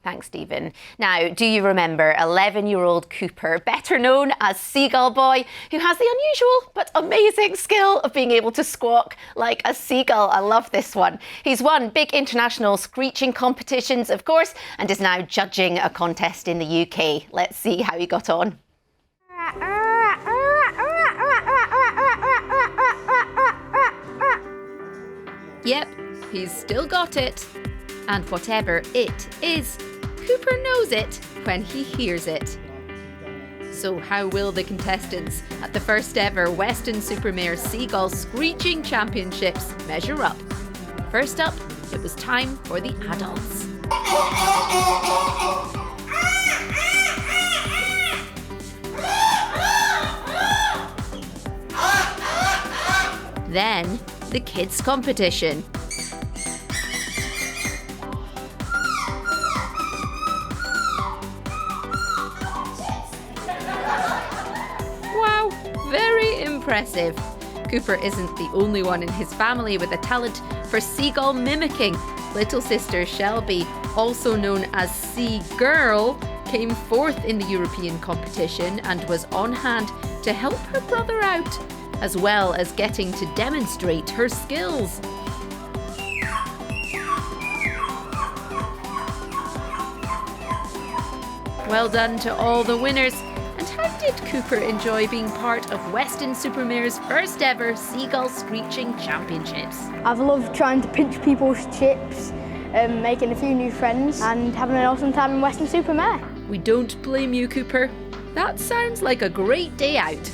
Thanks, Stephen. Now, do you remember 11-year-old Cooper, better known as Seagull Boy, who has the unusual but amazing skill of being able to squawk like a seagull? I love this one. He's won big international screeching competitions, of course, and is now judging a contest in the UK. Let's see how he got on. Yep, he's still got it. And whatever it is, Cooper knows it when he hears it. So how will the contestants at the first ever Weston-super-Mare Seagull Screeching Championships measure up? First up, it was time for the adults. Then, the kids' competition. Wow, very impressive. Cooper isn't the only one in his family with a talent for seagull mimicking. Little sister Shelby, also known as Sea Girl, came fourth in the European competition and was on hand to help her brother out, as well as getting to demonstrate her skills. Well done to all the winners. And how did Cooper enjoy being part of Weston-super-Mare's first ever Seagull Screeching Championships? I've loved trying to pinch people's chips, making a few new friends and having an awesome time in Weston-super-Mare. We don't blame you, Cooper. That sounds like a great day out.